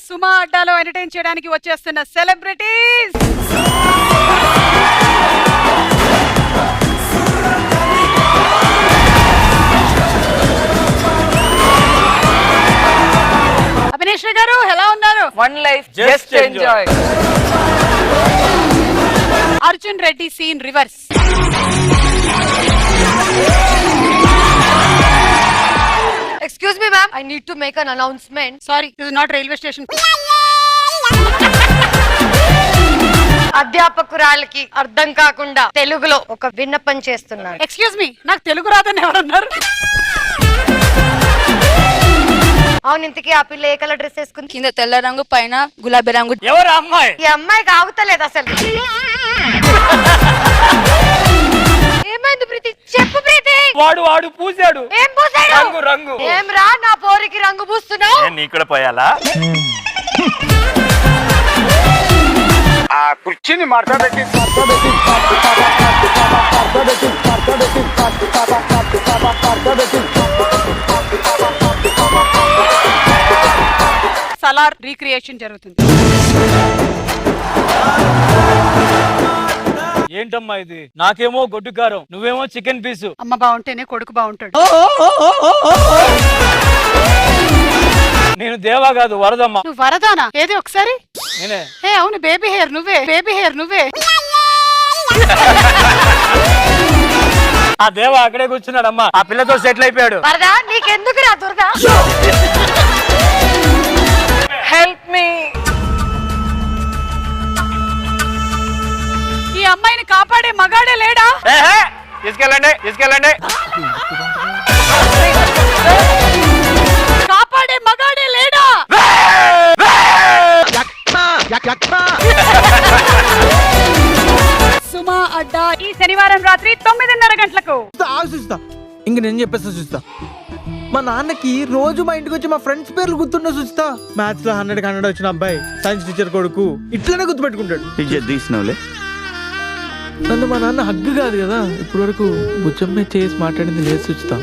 సుమా అడ్డాలో entertain చేయడానికి వచ్చేస్తున్న celebrities Abhinesh garu ఎలా ఉన్నారు? One life just enjoy. Arjun Reddy scene reverse. Excuse me, ma'am. I need to make an announcement. Sorry, this is not railway station. అధ్యాపకురాలకి అర్థం కాకుండా తెలుగులో ఒక విన్నపం చేస్తున్నాను. ఎక్స్క్యూజ్ మీ, నాకు తెలుగు రాదని ఎవరన్నారు? అవును, ఇంతకీ ఆ పిల్ల ఏ కలర్ డ్రెస్ వేసుకుంది? కింద తెల్ల రంగు, పైన గులాబీ రంగు. ఎవరు అమ్మాయి? ఈ అమ్మాయికి ఆగుతలేదు అసలు. ఏమైంది ప్రీతి? చెప్పు ప్రీతి. వాడు పూసాడు. ఏం పూసాడు? రంగు రంగు. ఏం రా నా పోరికి రంగు పూస్తున్నావు? నేను ఇక్కడ పోయాలా? ఆ కుర్చీని మాట్లాడేసి సలార్ రీక్రియేషన్ జరుగుతుంది. ఏంటమ్మా ఇది? నాకేమో గొడ్డు కారం, నువ్వేమో చికెన్ పీసు. అమ్మ బాగుంటేనే కొడుకు బాగుంటాడు. నేను దేవా కాదు, వరదమ్మా. నువ్వు వరదానా? ఏది ఒకసారి? నేనే. ఏ అవును, బేబీ హెయిర్ నువ్వే, బేబీ హెయిర్ నువ్వే. ఆ దేవా అక్కడే కూర్చున్నాడమ్మా, ఆ పిల్లతో సెటిల్ అయిపోయాడు. వరదా నీకెందుకు రా దురదా? Help me. ఈ అమ్మాయిని కాపాడే మగాడే లేడా? తీసుకెళ్ళండి తీసుకెళ్ళండి. కాపాడే మగాడే లేడా? సుమా అడ్డా ఈ శనివారం రాత్రి 9:30 గంటలకు. ఆలోచిస్తా, ఇంక నేను చెప్పేస్తా. చూస్తా, మా నాన్నకి రోజు మా ఇంటికి వచ్చి మా ఫ్రెండ్స్ పేర్లు గుర్తుండే. చూస్తా, మ్యాథ్స్ లో 100 వచ్చిన అబ్బాయి, సైన్స్ టీచర్ కొడుకు, ఇట్లనే గుర్తుపెట్టుకుంటాడు. నన్ను మా నాన్న హగ్గు కాదు కదా, ఇప్పటి వరకు భుజం మీద చేసి మాట్లాడింది లేదు. చూస్తా,